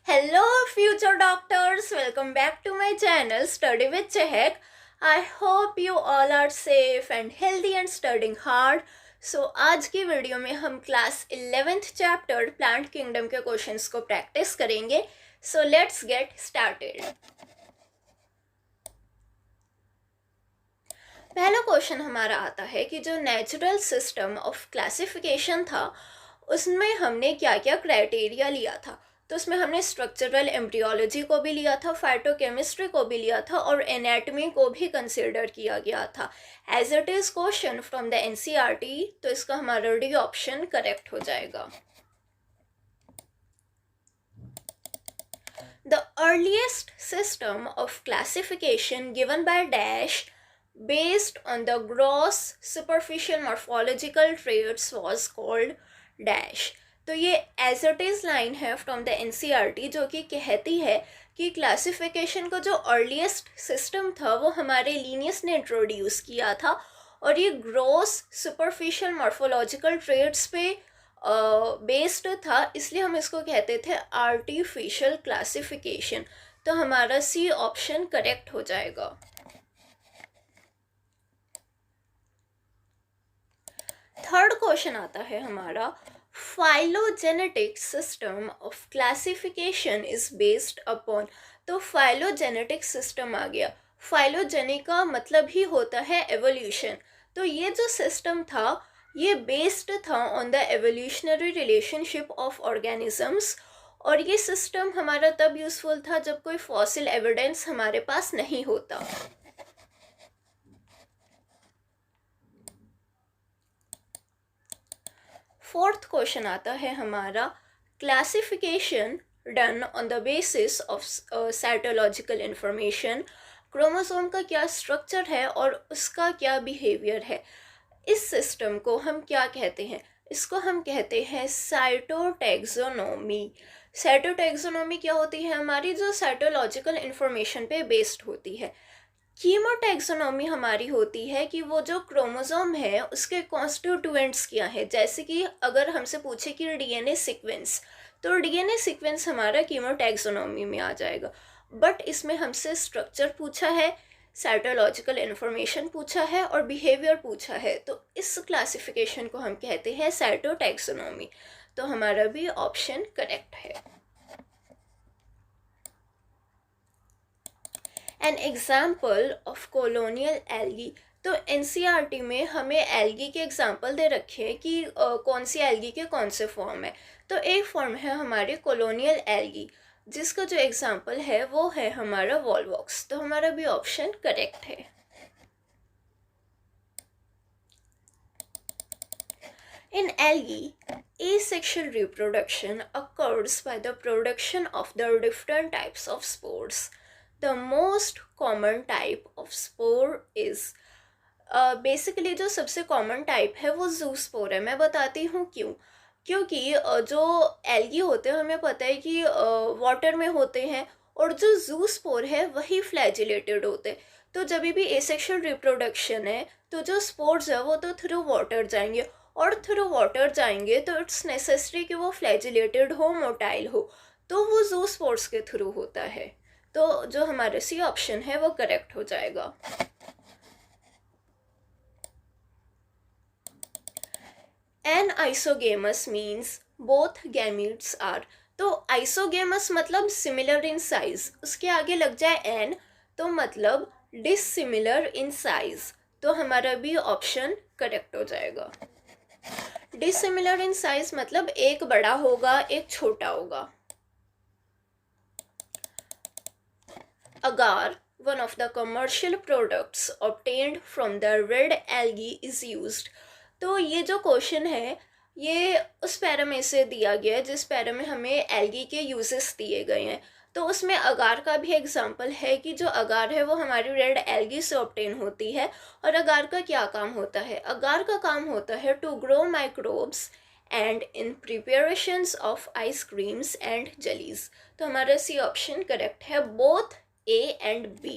Hello, future doctors. Welcome back to my channel, Study with Chehek. I hope you all are safe and healthy and studying hard. आज की video में हम class 11th chapter plant kingdom के questions को practice करेंगे. Let's get started. पहला question हमारा आता है कि जो नेचुरल सिस्टम ऑफ क्लासिफिकेशन था उसमें हमने क्या क्या क्राइटेरिया लिया था. तो उसमें हमने स्ट्रक्चरल एम्ब्रियोलॉजी को भी लिया था, फाइटोकेमिस्ट्री को भी लिया था और एनाटॉमी को भी कंसिडर किया गया था. As it is question from the NCERT, तो इसका हमारा डी ऑप्शन करेक्ट हो जाएगा. The earliest system of classification given by dash based on the gross superficial morphological traits was called dash. तो ये एज इट इज लाइन है from the NCERT जो कि कहती है कि क्लासिफिकेशन का जो अर्लीस्ट सिस्टम था वो हमारे लीनियस ने इंट्रोड्यूस किया था और ये ग्रॉस सुपरफिशियल मॉर्फोलॉजिकल ट्रेट्स पे बेस्ड था, इसलिए हम इसको कहते थे आर्टिफिशियल क्लासिफिकेशन. तो हमारा सी ऑप्शन करेक्ट हो जाएगा. थर्ड क्वेश्चन आता है हमारा, phylogenetic system of classification is based upon. तो फाइलोजेनेटिक सिस्टम आ गया. फाइलोजेनिक का मतलब ही होता है एवोल्यूशन. तो ये जो सिस्टम था ये बेस्ड था on the evolutionary relationship of organisms और ये सिस्टम हमारा तब यूजफुल था जब कोई फॉसिल एविडेंस हमारे पास नहीं होता. फोर्थ क्वेश्चन आता है हमारा, classification done on the basis of cytological information. Chromosome का क्या स्ट्रक्चर है और उसका क्या बिहेवियर है. इस सिस्टम को हम क्या कहते हैं? इसको हम कहते हैं साइटोटैक्सोनॉमी. साइटोटैक्सोनॉमी क्या होती है? हमारी जो साइटोलॉजिकल इंफॉर्मेशन पे बेस्ड होती है. कीमोटैक्सोनॉमी हमारी होती है कि वो जो क्रोमोसोम है उसके कॉन्स्टिट्यूएंट्स क्या है. जैसे कि अगर हमसे पूछे कि डीएनए सीक्वेंस, तो डीएनए सीक्वेंस हमारा कीमोटैक्सोनॉमी में आ जाएगा. बट इसमें हमसे स्ट्रक्चर पूछा है, साइटोलॉजिकल इन्फॉर्मेशन पूछा है और बिहेवियर पूछा है. तो इस क्लासिफिकेशन को हम कहते हैं साइटोटैक्सोनॉमी. तो हमारा भी ऑप्शन करेक्ट है. An example of colonial algae. तो एनसीईआरटी में हमें एल्गी के एग्जाम्पल दे रखे हैं कि कौन सी एल्गी के कौन से फॉर्म है. तो एक फॉर्म है हमारी कॉलोनियल एल्गी जिसका जो एग्जाम्पल है वो है हमारा वॉलवॉक्स. तो हमारा भी ऑप्शन करेक्ट है. In algae, asexual reproduction occurs by the production of the different types of spores. The most common type of spore is basically जो सबसे कॉमन टाइप है वो जू स्पोर है. मैं बताती हूँ क्यों. क्योंकि जो एल्गी होते हैं हमें पता है कि वाटर में होते हैं और जो जू स्पोर है वही फ्लैजिलेटेड होते हैं. तो जब भी एसेक्सुअल रिप्रोडक्शन है तो जो स्पोर्स है वो तो थ्रू वाटर जाएंगे और थ्रू वाटर जाएंगे तो इट्स नेसेसरी कि वो फ्लैजिलेटेड हो, मोटाइल हो. तो वो जू स्पोर्स के थ्रू होता है. तो जो हमारे सी ऑप्शन है वो करेक्ट हो जाएगा. An isogamous means both gametes are. तो आइसोगेमस मतलब सिमिलर इन साइज, उसके आगे लग जाए एन तो मतलब डिसिमिलर इन साइज. तो हमारा भी ऑप्शन करेक्ट हो जाएगा. डिसिमिलर इन साइज मतलब एक बड़ा होगा एक छोटा होगा. Agar, one of the commercial products obtained from the red algae is used. तो ये जो क्वेश्चन है ये उस पैरा में से दिया गया है जिस पैरा में हमें एल्गी के यूजेस दिए गए हैं. तो उसमें अगार का भी एग्जाम्पल है कि जो अगार है वो हमारी रेड एल्गी से ऑब्टेन होती है. और अगार का क्या काम होता है? अगार का काम होता है to grow microbes and in preparations of ice creams and jellies. तो हमारा सी ऑप्शन करेक्ट है, both A and B.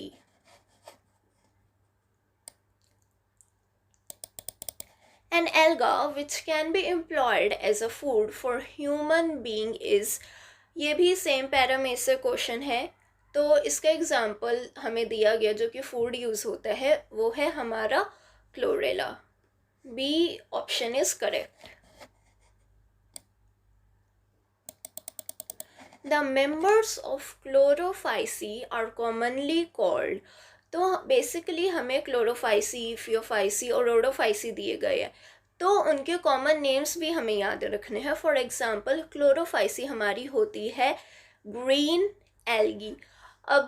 An alga which can be employed as a food for human being is. ये भी सेम पैरा में से question है। तो इसका एग्जांपल हमें दिया गया जो कि फूड यूज़ होता है वो है हमारा Chlorella. B option is correct. The members of Chlorophyceae are commonly called. तो बेसिकली हमें क्लोरोफाइसी, फियोफाइसी और रोडोफाइसी दिए गए हैं, तो उनके कॉमन नेम्स भी हमें याद रखने हैं। फॉर एग्जांपल क्लोरोफाइसी हमारी होती है ग्रीन एल्गी। अब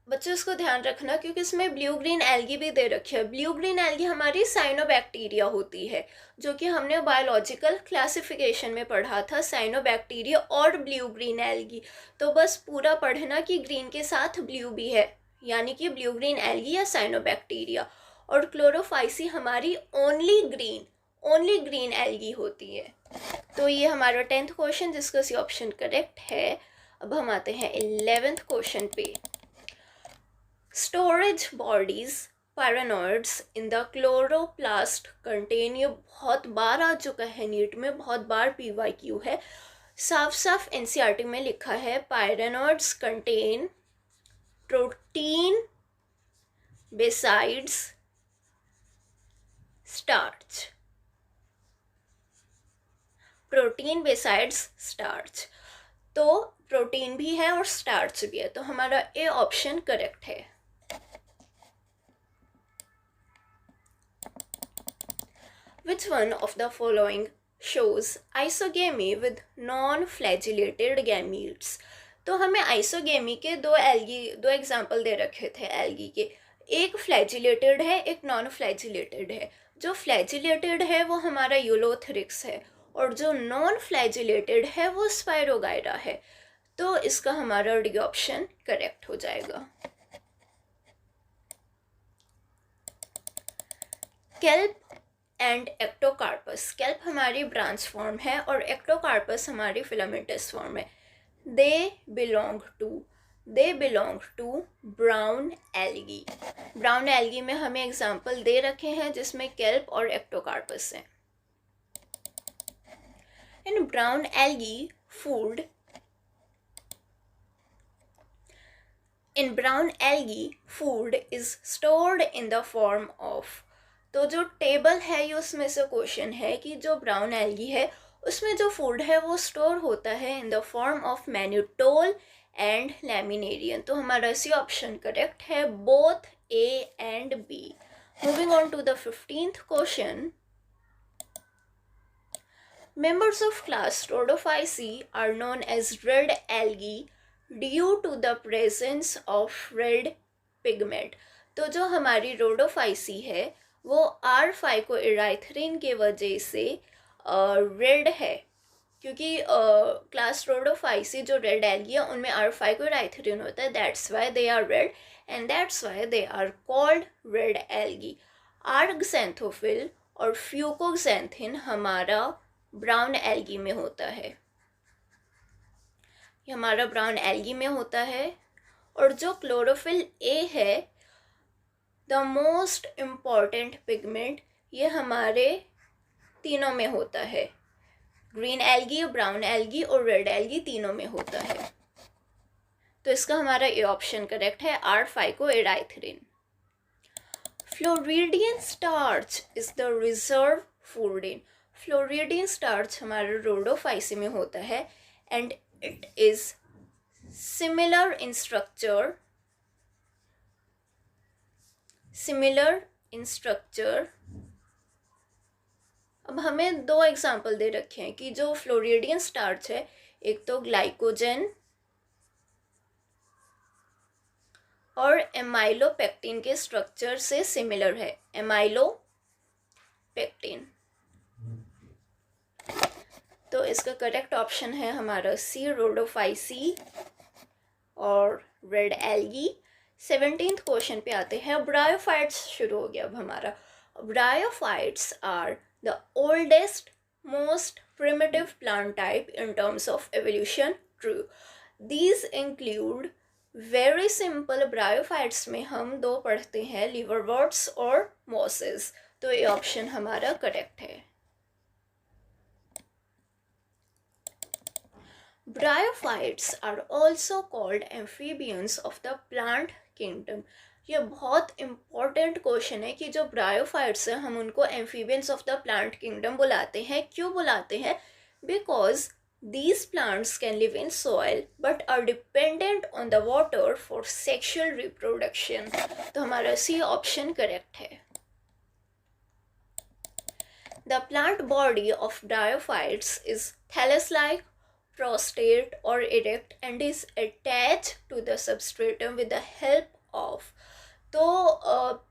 बच्चों इसको ध्यान रखना क्योंकि इसमें ब्लू ग्रीन एल्गी भी दे रखी है। ब्लू ग्रीन एल्गी हमारी साइनोबैक्टीरिया होती है, जो कि हमने बायोलॉजिकल क्लासिफिकेशन में पढ़ा था, साइनोबैक्टीरिया और ब्लू ग्रीन एल्गी। तो बस पूरा पढ़ना कि ग्रीन के साथ ब्लू भी है, यानी कि ब्लू ग्रीन एल्गी या साइनोबैक्टीरिया। और क्लोरोफाइसी हमारी ओनली ग्रीन एल्गी होती है। तो ये हमारा 10th क्वेश्चन जिसका सी ऑप्शन करेक्ट है। अब हम आते हैं 11th क्वेश्चन पे। Storage bodies pyrenoids in the chloroplast contain. ये बहुत बार आ चुका है नीट में, बहुत बार PYQ है, साफ साफ NCERT में लिखा है pyrenoids contain protein besides starch. Protein besides starch, तो प्रोटीन भी है और स्टार्च भी है, तो हमारा ए ऑप्शन करेक्ट है। Which one of the following shows isogamy with non-flagellated gametes? तो हमें आइसोगेमी के दो एग्जाम्पल दे रखे थे एल्गी के। एक फ्लैजिलेटेड है, एक नॉन फ्लैजिलेटेड है। जो फ्लैजिलेटेड है वो हमारा यूलोथेरिक्स है और जो नॉन फ्लैजिलेटेड है वो स्पायरोगायरा है। तो इसका हमारा डी ऑप्शन करेक्ट हो जाएगा। Kelp and Ectocarpus. केल्प हमारी ब्रांच फॉर्म है और एक्टोकार्पस हमारी फिलामेंटस फॉर्म है। They belong to brown algae. Brown algae में हमें एग्जाम्पल दे रखे हैं जिसमें केल्प और एक्टोकार्पस हैं। इन brown algae food is stored in the form of. तो जो टेबल है ये उसमें से क्वेश्चन है कि जो ब्राउन एल्गी है उसमें जो फूड है वो स्टोर होता है in the form of mannitol and laminarin. तो हमारा सी ऑप्शन करेक्ट है, both A and B. Moving on to the 15th question. Members of class Rhodophyceae are known as red algae due to the presence of red pigment। तो जो हमारी Rhodophyceae है वो R-फाइकोइराइथ्रिन के वजह से रेड है, क्योंकि क्लास रोडोफाइसी जो रेड एल्गी है उनमें R-फाइकोइराइथ्रिन होता है, that's why they are red and that's why they are called red algae. आर्गजेंथोफिल और फ्यूकोक्सेंथिन हमारा ब्राउन एल्गी में होता है, ये हमारा ब्राउन एल्गी में होता है। और जो क्लोरोफिल ए है, द मोस्ट इम्पॉर्टेंट पिगमेंट, ये हमारे तीनों में होता है, ग्रीन एल्गी, ब्राउन एल्गी और रेड एल्गी तीनों में होता है। तो इसका हमारा ए ऑप्शन करेक्ट है, R phycoerythrin. Floridean starch is the reserve food in. Floridean starch हमारे रोडोफाइसी में होता है and it is similar in structure. अब हमें दो एग्जाम्पल दे रखे हैं कि जो फ्लोरिडियन स्टार्च है, एक तो ग्लाइकोजन और एमाइलोपेक्टिन के स्ट्रक्चर से सिमिलर है, एमाइलोपेक्टिन। तो इसका करेक्ट ऑप्शन है हमारा सी, रोडोफाइसी और रेड एल्गी। 17th क्वेश्चन पे आते हैं। ब्रायोफाइट्स शुरू हो गया अब हमारा। Bryophytes are the oldest most primitive plant type in terms of evolution, true. These include very simple. Bryophytes में हम दो पढ़ते हैं, लिवरवर्ट्स और मॉसेस। तो ये ऑप्शन हमारा करेक्ट है। Bryophytes are also called amphibians of the plant kingdom. ये बहुत important क्वेश्चन है कि जो ब्रायोफाइट्स हैं हम उनको amphibians of the plant kingdom बुलाते हैं. क्यों बुलाते हैं? Because these plants can live in soil but are dependent on the water for sexual reproduction. तो हमारा सी ऑप्शन करेक्ट है. The plant body of bryophytes is thallus-like, prostrate or erect and is attached to the substratum with the help of. तो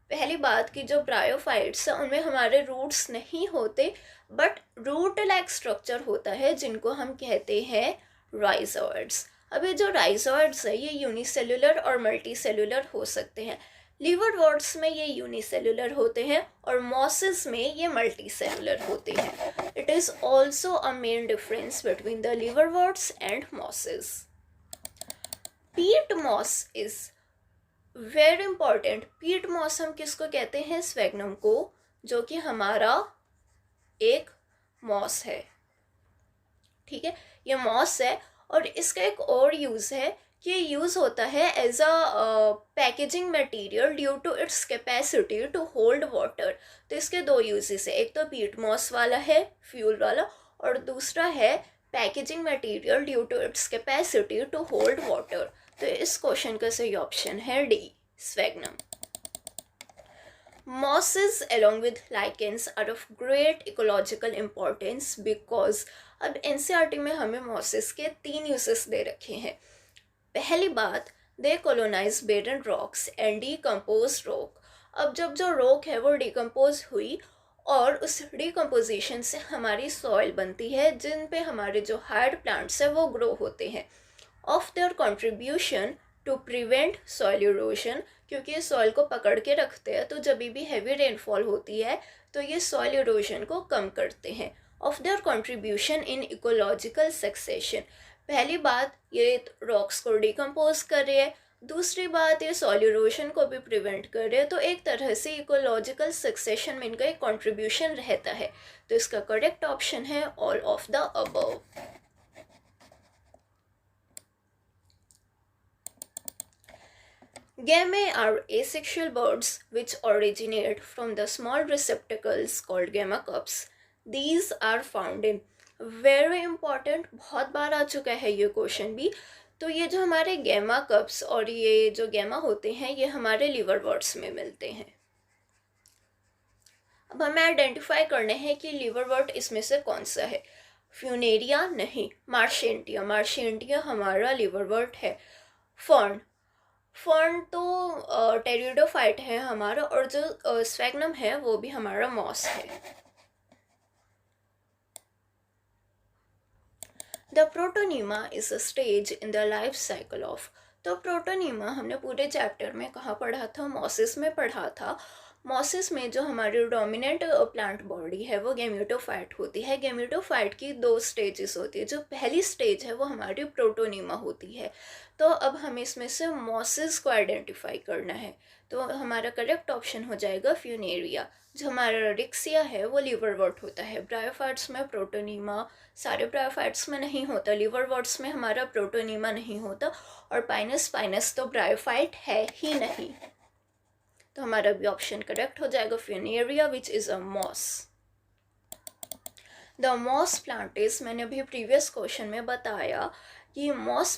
पहली बात कि जो bryophytes हैं उनमें हमारे रूट्स नहीं होते बट रूट लाइक स्ट्रक्चर होता है जिनको हम कहते हैं राइजोइड्स. अब ये जो राइजोइड्स है ये यूनिसेलुलर और मल्टी सेलुलर हो सकते हैं. लिवरवर्ट्स में ये यूनिसेलुलर होते हैं और मॉसेस में ये मल्टी सेलुलर होते हैं. It is also a main difference between the liverworts and mosses. Peat moss is very important. Peat moss हम किसको कहते हैं? स्वेग्नम को, जो कि हमारा एक मॉस है. ठीक है, ये मॉस है और इसका एक और यूज़ है कि यूज़ होता है as a packaging material due to its capacity to hold water. तो इसके दो यूजेस है, एक तो पीट मॉस वाला है फ्यूल वाला और दूसरा है packaging material due to its capacity to hold water. तो इस क्वेश्चन का सही ऑप्शन है D, Sphagnum. Mosses along with lichens are of great ecological importance because अब NCERT में हमें mosses के 3 uses दे रखे हैं. पहली बात, they colonise barren rocks and decompose rock. अब जब जो रॉक है वो डिकम्पोज हुई और उस डिकम्पोजिशन से हमारी सॉइल बनती है जिन पे हमारे जो हार्ड प्लांट्स है वो ग्रो होते हैं. Of their contribution to prevent soil erosion, क्योंकि ये सॉइल को पकड़ के रखते हैं तो जब भी हैवी रेनफॉल होती है तो ये सॉइल इरोजन को कम करते हैं. Of their contribution in ecological succession, पहली बात ये रॉक्स को डिकम्पोज कर रही है, दूसरी बात ये सॉइल इरोजन को भी प्रिवेंट कर रहे हैं. तो एक तरह से इकोलॉजिकल सक्सेशन में इनका एक कंट्रीब्यूशन रहता है. तो इसका करेक्ट ऑप्शन है all of the above. Gammae are asexual birds which originate from the small receptacles called gamma cups. These are found in very important, बहुत बार आ चुका है ये क्वेश्चन भी. तो ये जो हमारे गैमा कप्स और ये जो गैमा होते हैं ये हमारे लिवरवर्ट्स में मिलते हैं. अब हमें आइडेंटिफाई करना है कि लिवरवर्ट इसमें से कौन सा है. फ्यूनेरिया नहीं, मार्शेंटिया. मार्शेंटिया हमारा लिवरवर्ट है. फर्न, फर्न तो टेरिडोफाइट है हमारा और जो स्वेग्नम है वो भी हमारा मॉस है. The protonema is a stage in the life cycle of. तो प्रोटोनीमा हमने पूरे चैप्टर में कहाँ पढ़ा था? मॉसिस में पढ़ा था. मॉसिस में जो हमारी डोमिनेंट प्लांट बॉडी है वो गैमेटोफाइट होती है. गैमेटोफाइट की 2 स्टेजेस होती है. जो पहली स्टेज है वो हमारी प्रोटोनीमा होती है. तो अब हमें इसमें से मॉसिस को आइडेंटिफाई करना है. तो हमारा करेक्ट ऑप्शन हो जाएगा फ्यूनेरिया. जो हमारा रिक्सिया है वो लिवरवर्ट होता है. ब्रायोफाइट्स में प्रोटोनीमा, सारे ब्रायोफाइट्स में नहीं होता. लिवरवर्ट्स में हमारा प्रोटोनीमा नहीं होता और पाइनस पाइनस तो ब्रायोफाइट है ही नहीं. तो हमारा भी ऑप्शन करेक्ट हो जाएगा Funaria which is a moss. The moss plant is, मैंने अभी प्रीवियस क्वेश्चन में बताया कि मॉस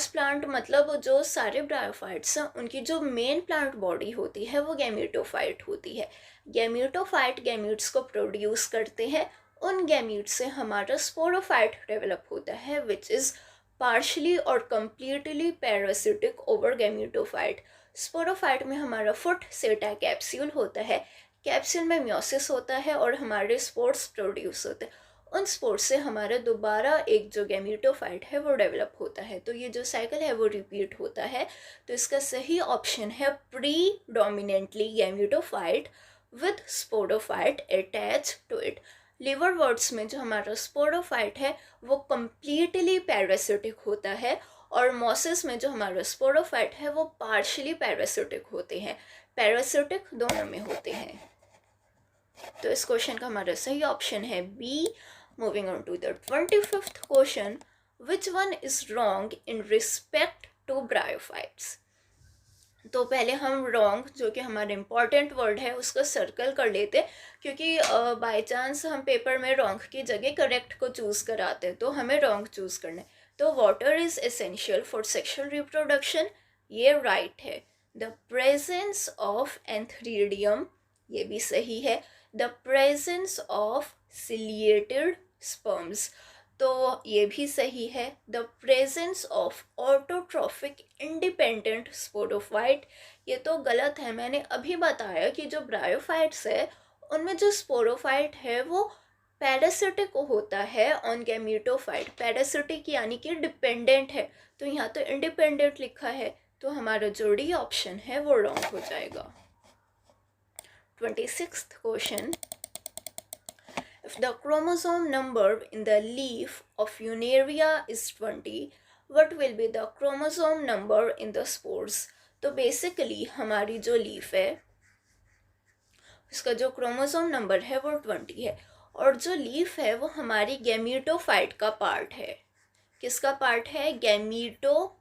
प्लांट मतलब जो सारे ब्रायोफाइट्स हैं उनकी जो मेन प्लांट बॉडी होती है वो गैमेटोफाइट होती है. गैमेटोफाइट गैमीट्स को प्रोड्यूस करते हैं. उन गैमीट्स से हमारा स्पोरोफाइट डेवलप होता है विच इज़ पार्शली और completely parasitic over gametophyte. Sporophyte में हमारा फुट सेटा कैप्सूल होता है. कैप्सूल में म्योसिस होता है और हमारे स्पोर्स प्रोड्यूस होते हैं. उन स्पोर्स से हमारा दोबारा एक जो गैमेटोफाइट है वो डेवलप होता है. तो ये जो साइकिल है वो रिपीट होता है. तो इसका सही ऑप्शन है predominantly gametophyte with sporophyte attach to it. Liverworts में जो हमारा स्पोरोफाइट है वो कम्प्लीटली पैरासिटिक होता है और मॉसिस में जो हमारा स्पोरोफाइट है वो पार्शियली पैरासिटिक होते हैं. पैरासिटिक दोनों में होते हैं. तो इस क्वेश्चन का हमारा सही ऑप्शन है B. Moving on to the 25th question. Which one is wrong in respect to bryophytes. तो पहले हम रॉन्ग, जो कि हमारा इम्पॉर्टेंट वर्ड है, उसको सर्कल कर लेते, क्योंकि बाय चांस हम पेपर में रॉन्ग की जगह करेक्ट को चूज़ कराते हैं, तो हमें रॉन्ग चूज़ करना है। तो water is essential for sexual reproduction, ये राइट है। द प्रेजेंस ऑफ एंथ्रीडियम, ये भी सही है। The presence of ciliated sperms, तो ये भी सही है। The presence of autotrophic independent sporophyte, ये तो गलत है। मैंने अभी बताया कि जो ब्रायोफाइट्स है उनमें जो स्पोरोफाइट है वो पैरासिटिक होता है ऑन गैमीटोफाइट। पैरासिटिक यानी कि डिपेंडेंट है, तो यहाँ तो इंडिपेंडेंट लिखा है, तो हमारा जो डी ऑप्शन है वो रॉन्ग हो जाएगा। 26th question, if the chromosome number in the leaf of Unaria is 20, what will be the chromosome number in the spores? तो बेसिकली हमारी जो लीफ है उसका जो क्रोमोसोम नंबर है वो 20 है, और जो लीफ है वो हमारी गैमीटोफाइट का पार्ट है। किसका पार्ट है? गैमीटोफाइट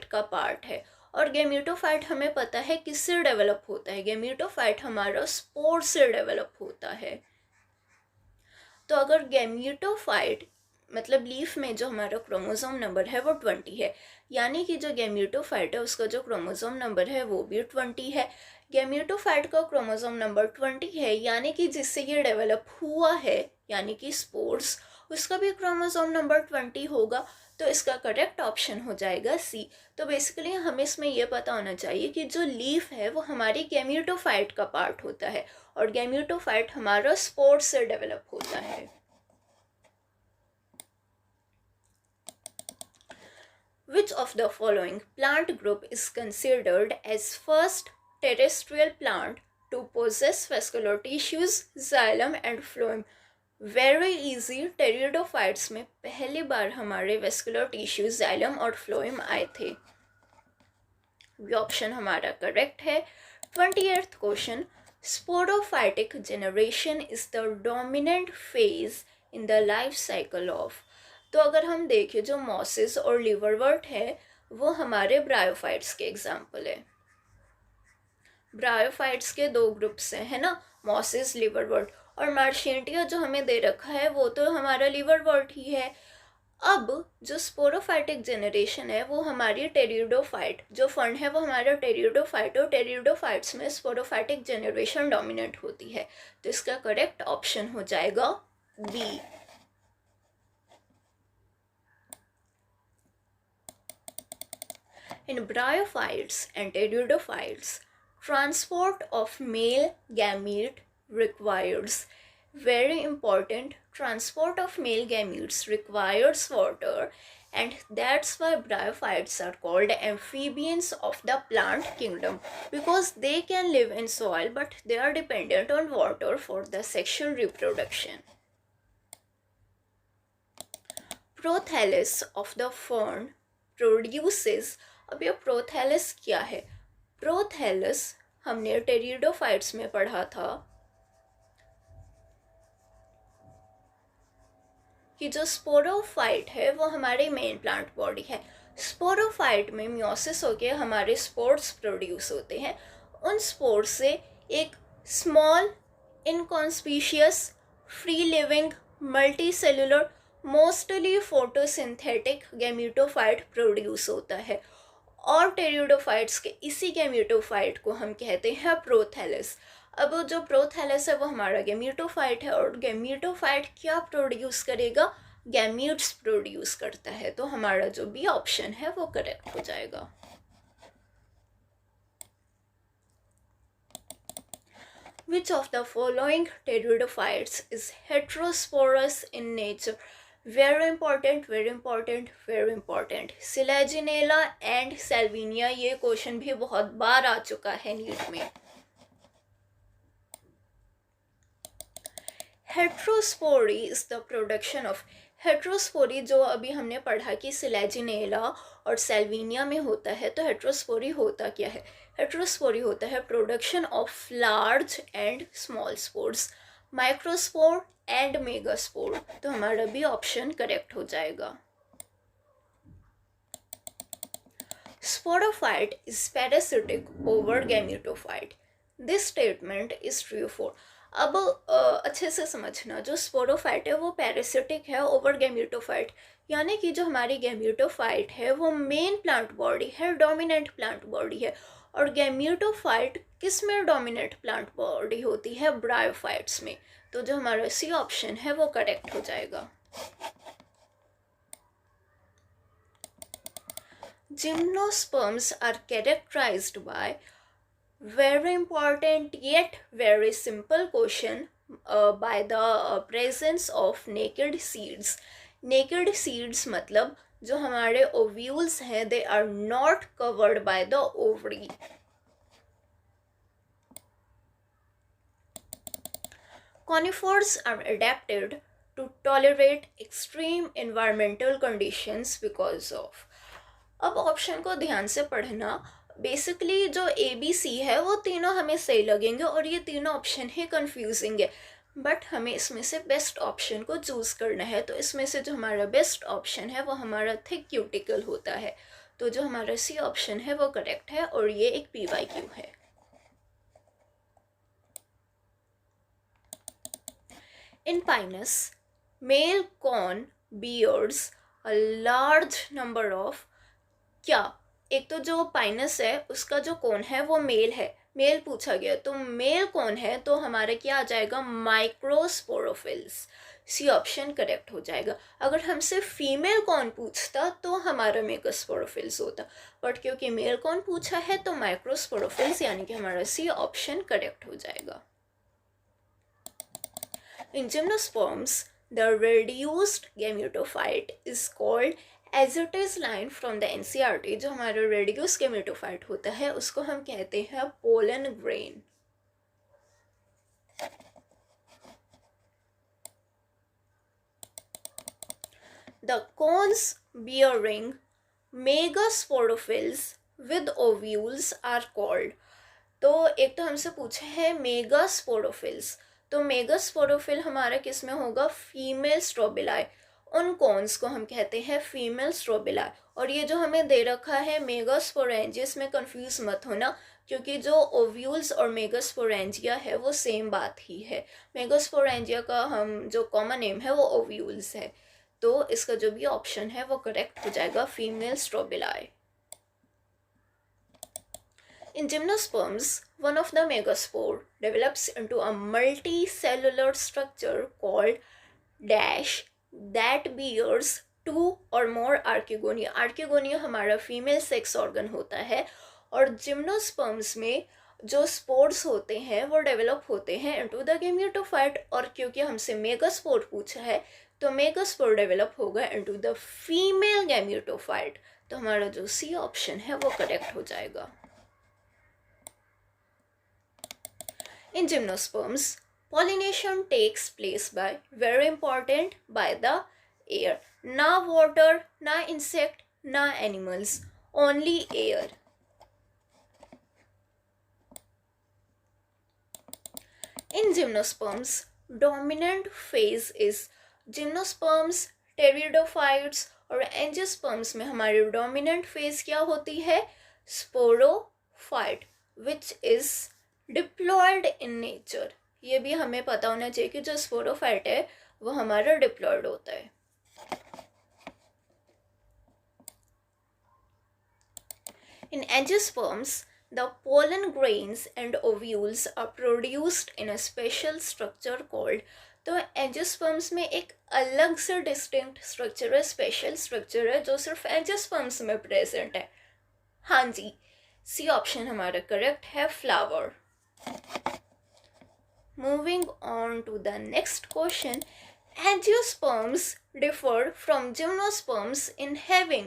का पार्ट है। और गैमीटोफाइट हमें पता है किससे डेवलप होता है? गैमीटोफाइट हमारा स्पोर से डेवलप होता है। तो अगर गैमीटोफाइट मतलब लीफ में जो हमारा क्रोमोसोम नंबर है वो 20 है, यानी कि जो गैमीटोफाइट है उसका जो क्रोमोसोम नंबर है वो भी 20 है। गैमीटोफाइट का क्रोमोसोम नंबर 20 है, यानी कि जिससे ये डेवलप हुआ है यानी कि स्पोर्स, उसका भी क्रोमोसोम नंबर 20 होगा। तो इसका करेक्ट ऑप्शन हो जाएगा सी। तो बेसिकली हमें इसमें यह पता होना चाहिए कि जो लीफ है वो हमारी गैमीटोफाइट का पार्ट होता है, और गैमीटोफाइट हमारा स्पोर्स से डेवलप होता है। Which of the following plant group is considered as first terrestrial plant to possess vascular tissues, xylem and phloem? Very easy, pteridophytes में पहली बार हमारे वेस्कुलर टिश्यूज जाइलम और फ्लोएम आए थे। ये ऑप्शन हमारा करेक्ट है। 28th question, sporophytic generation is the dominant phase in the life cycle of. तो अगर हम देखें जो मॉसिस और लिवरवर्ट है वो हमारे ब्रायोफाइट्स के एग्जाम्पल है। ब्रायोफाइट्स के दो ग्रुप्स हैं, है ना, मॉसिस, लिवरवर्ट, और मार्शेंटिया जो हमें दे रखा है वो तो हमारा लिवरवर्ट ही है। अब जो स्पोरोफाइटिक जनरेशन है वो हमारी टेरिडोफाइट, जो फंड है वो हमारा टेरिडोफाइट, और टेरिडोफाइट्स में स्पोरोफाइटिक जनरेशन डोमिनेंट होती है। तो इसका करेक्ट ऑप्शन हो जाएगा B. In bryophytes and pteridophytes, transport of male gamete requires, very important, transport of male gametes requires water, and that's why bryophytes are called amphibians of the plant kingdom, because they can live in soil but they are dependent on water for the sexual reproduction. Prothallus of the fern produces, अब ये prothallus क्या है? Prothallus हमने pteridophytes में पढ़ा था कि जो स्पोरोफाइट है वो हमारे मेन प्लांट बॉडी है। स्पोरोफाइट में म्योसिस होके हमारे स्पोर्स प्रोड्यूस होते हैं। उन स्पोर्स से एक small inconspicuous free living multi cellular mostly photosynthetic gametophyte produce होता है, और टेरिडोफाइट्स के इसी गैमीटोफाइट को हम कहते हैं प्रोथैलस। अब जो प्रोथैलस है वो हमारा गैमीटोफाइट है, और गैमीटोफाइट क्या प्रोड्यूस करेगा? गैमीट्स प्रोड्यूस करता है। तो हमारा जो बी ऑप्शन है वो करेक्ट हो जाएगा। Which of the following pteridophytes is heterosporous in nature? Very important, very important, very important. Selaginella and Salvinia, ये क्वेश्चन भी बहुत बार आ चुका है नीट में। Heterospory is the production of, heterospory जो अभी हमने पढ़ा कि सिलेजिनेला और सेल्विनिया में होता है, तो हेट्रोस्पोरी होता क्या है? हेट्रोस्पोरी होता है production of large and small spores. Microspore and megaspore. तो हमारा भी ऑप्शन करेक्ट हो जाएगा। Sporophyte is parasitic over gametophyte. This statement is true for। अब अच्छे से समझना, जो स्पोरोफाइट है वो पैरासिटिक है ओवर गैमेटोफाइट, यानी कि जो हमारी गैमेटोफाइट है वो मेन प्लांट बॉडी है, डोमिनेंट प्लांट बॉडी है, और गैमेटोफाइट किस में डोमिनेंट प्लांट बॉडी होती है? ब्रायोफाइट्स में। तो जो हमारा सी ऑप्शन है वो करेक्ट हो जाएगा। Gymnosperms are characterized by, very important yet very simple question, by the presence of naked seeds। naked seeds मतलब जो हमारे ovules हैं they are not covered by the ovary। Conifers are adapted to tolerate extreme environmental conditions because of। अब option को ध्यान से पढ़ना। Basically जो ए बी सी है वो तीनों हमें सही लगेंगे और ये तीनों ऑप्शन ही कंफ्यूजिंग है, बट हमें इसमें से बेस्ट ऑप्शन को चूज़ करना है। तो इसमें से जो हमारा बेस्ट ऑप्शन है वो हमारा थिक क्यूटिकल होता है। तो जो हमारा सी ऑप्शन है वो करेक्ट है और ये एक PYQ है। In Pinus male cone bears a large number of, क्या? एक तो जो पाइनस है उसका जो कौन है वो मेल है, मेल पूछा गया, तो मेल कौन है? तो हमारा क्या आ जाएगा? माइक्रोस्पोरोफिल्स। सी ऑप्शन करेक्ट हो जाएगा। अगर हमसे फीमेल कौन पूछता तो हमारा मेगास्पोरोफिल्स होता, बट क्योंकि मेल कौन पूछा है तो माइक्रोस्पोरोफिल्स, यानी कि हमारा सी ऑप्शन करेक्ट हो जाएगा। इन gymnosperms the reduced gametophyte is called, as it is line from the NCERT, जो हमारा reduced gametophyte होता है उसको हम कहते हैं pollen grain। The cones bearing megasporophylls with ovules are called। तो एक तो हमसे पूछे है मेगास्पोरोफिल्स, तो मेगास्पोरोफिल हमारा किस में होगा? Female strobili. उन कॉन्स को हम कहते हैं फीमेल स्ट्रोबिलाई। और ये जो हमें दे रखा है मेगास्पोरेंजिया, इसमें कंफ्यूज मत होना, क्योंकि जो ओव्यूल्स और मेगास्पोरेंजिया है वो सेम बात ही है। मेगास्पोरेंजिया का हम जो कॉमन नेम है वो ओव्यूल्स है। तो इसका जो भी ऑप्शन है वो करेक्ट हो जाएगा, female strobili. In gymnosperms, one of the megaspore develops into a multicellular structure called dash that bears two or more archegonia। archegonia हमारा फीमेल सेक्स ऑर्गन होता है, और जिम्नोस्पर्म्स में जो स्पोर्स होते हैं वो डेवलप होते हैं इनटू द गैमेटोफाइट, और क्योंकि हमसे मेगास्पोर पूछा है तो मेगास्पोर डेवलप होगा इनटू द फीमेल गैमेटोफाइट। तो हमारा जो सी ऑप्शन है वो करेक्ट हो जाएगा। In gymnosperms, pollination takes place by, very important, by the air। ना water, ना insect, ना animals, only air। In gymnosperms, dominant phase is, gymnosperms, pteridophytes और angiosperms में हमारी dominant phase क्या होती है? Sporophyte, which is diploid in nature. ये भी हमें पता होना चाहिए कि जो स्पोरोफाइट है वो हमारा डिप्लॉयड होता है। In angiosperms the pollen grains and ovules are produced in a special structure called. तो एंजियोस्पर्म्स में एक अलग से डिस्टिंक्ट स्ट्रक्चर है, स्पेशल स्ट्रक्चर है जो सिर्फ एंजियोस्पर्म्स में प्रेजेंट है। हाँ जी, सी ऑप्शन हमारा करेक्ट है, flower. Moving on to the next question, angiosperms differ from gymnosperms in having,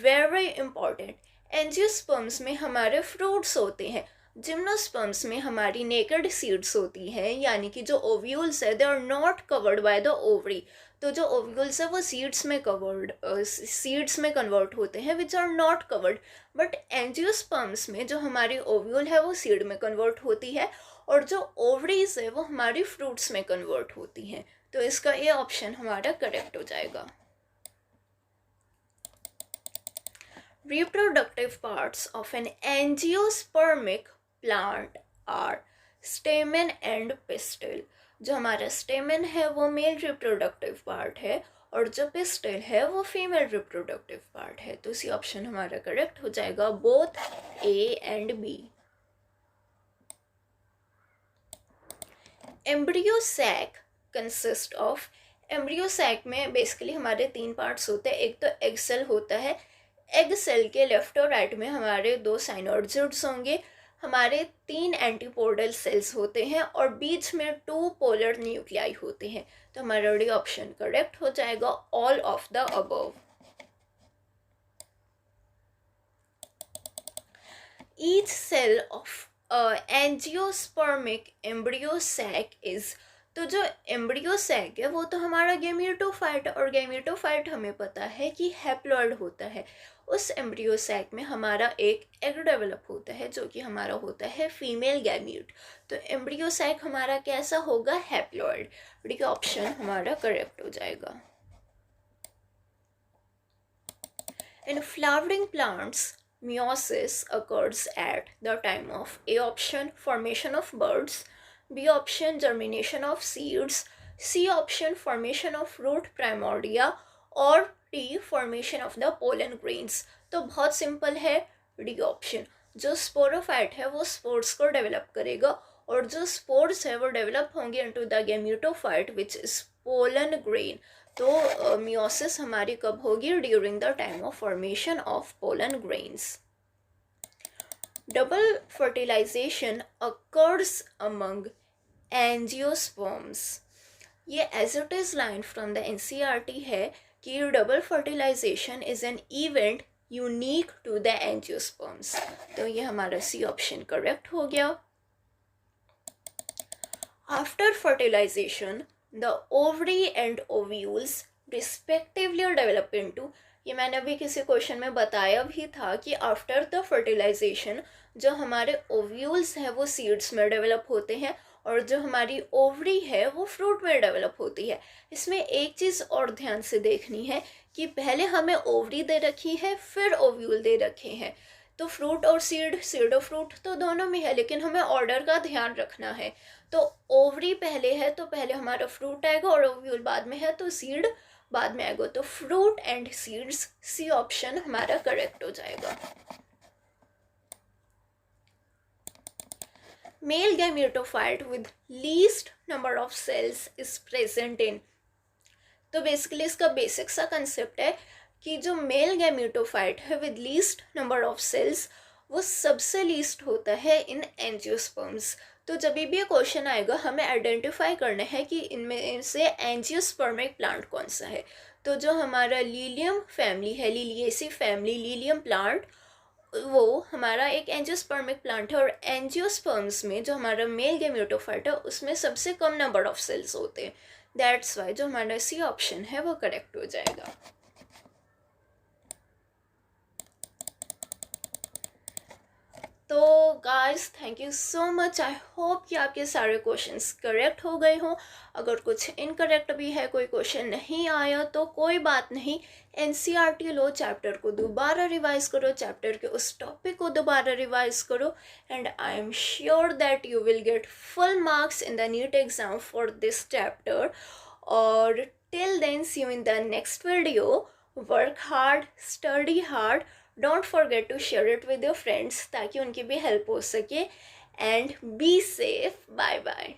very important, angiosperms में हमारे fruits होते हैं, जिम्नोस्पर्म्स में हमारी नेकेड सीड्स होती हैं, यानी कि जो ओव्यूल्स है they are not covered by the ovary. तो जो ओव्यूल्स है वो सीड्स में कन्वर्ट होते हैं which are not covered, but angiosperms में जो हमारी ओव्यूल है वो सीड में कन्वर्ट होती है और जो ओवरीज है वो हमारी फ्रूट्स में कन्वर्ट होती हैं। तो इसका ये ऑप्शन हमारा करेक्ट हो जाएगा। Reproductive parts of an angiospermic plant are stamen and pistil। जो हमारा स्टेमन है वो मेल रिप्रोडक्टिव पार्ट है और जो पिस्टिल है वो फीमेल रिप्रोडक्टिव पार्ट है। तो इसी ऑप्शन हमारा करेक्ट हो जाएगा, both A and B. Embryo sac consist of, embryo sac में बेसिकली हमारे 3 पार्ट्स होते हैं। एक तो एग सेल होता है, एग सेल के लेफ्ट और राइट में हमारे 2 साइनोइड्स होंगे, हमारे 3 एंटीपोडल सेल्स होते हैं और बीच में 2 पोलर न्यूक्लियाई होते हैं। तो हमारा डी ऑप्शन करेक्ट हो जाएगा, all of the above. Each cell of angiospermic embryo sac is, तो जो एम्ब्रियो सैक है वो तो हमारा गैमेटोफाइट, और गैमेटोफाइट हमें पता है कि हैप्लॉइड होता है। उस एम्ब्रियो सैक में हमारा एक एग डेवलप होता है जो कि हमारा होता है फीमेल गैमीट। तो एम्ब्रियो सैक हमारा कैसा होगा, हैप्लॉइड। डी ऑप्शन हमारा करेक्ट हो जाएगा। In flowering plants meiosis occurs at the time of A option formation of buds, B option germination of seeds, C option formation of root primordia और D formation of the pollen grains। तो बहुत simple है, D option. जो sporophyte है वो spores को develop करेगा और जो स्पोर्स है वो डेवलप होंगे into the gametophyte which is pollen grain. तो मियोसिस हमारी कब होगी, during the time of formation of pollen grains. Double fertilisation occurs among angiosperms, ये as it is line from the NCERT है कि double fertilisation is an event unique to the angiosperms. तो ये हमारा सी ऑप्शन करेक्ट हो गया। After fertilisation the ovary and ovules respectively develop into, ये मैंने अभी किसी क्वेश्चन में बताया भी था कि आफ्टर द फर्टिलाइजेशन जो हमारे ओव्यूल्स हैं वो सीड्स में डेवलप होते हैं और जो हमारी ओवरी है वो फ्रूट में डेवलप होती है। इसमें एक चीज़ और ध्यान से देखनी है कि पहले हमें ओवरी दे रखी है फिर ओव्यूल दे रखे हैं। तो फ्रूट और सीड, सीड और फ्रूट तो दोनों में है, लेकिन हमें ऑर्डर का ध्यान रखना है। तो ओवरी पहले है तो पहले हमारा फ्रूट आएगा और ओव्यूल बाद में है तो सीड बाद में आएगा। तो fruit and seeds, C option हमारा करेक्ट हो जाएगा। Male gametophyte with least number of cells is present in, तो बेसिकली इसका बेसिक सा कंसेप्ट है कि जो मेल गैमेटोफाइट है with least number of cells वो सबसे लीस्ट होता है इन एंजियोस्पर्म्स। तो जब भी ये क्वेश्चन आएगा हमें आइडेंटिफाई करना है कि इनमें से एंजियोस्पर्मिक प्लांट कौन सा है। तो जो हमारा लीलियम फैमिली है, लिलिएसी फैमिली लीलियम प्लांट, वो हमारा एक एंजियोस्पर्मिक प्लांट है और एंजियोस्पर्म्स में जो हमारा मेल गैमेटोफाइट है उसमें सबसे कम नंबर ऑफ सेल्स होते हैं। दैट्स वाई जो हमारा सी ऑप्शन है वो करेक्ट हो जाएगा। तो guys thank you so much, I hope कि आपके सारे क्वेश्चंस करेक्ट हो गए हों। अगर कुछ इनकरेक्ट भी है, कोई क्वेश्चन नहीं आया तो कोई बात नहीं, एनसीईआरटी लो चैप्टर को दोबारा रिवाइज करो, चैप्टर के उस टॉपिक को दोबारा रिवाइज करो and I am sure that you will get full marks in the NEET exam for this chapter. और till then see you in the next video. Work hard, study hard, don't forget to share it with your friends ताकि उनकी भी help हो सके and be safe. Bye bye.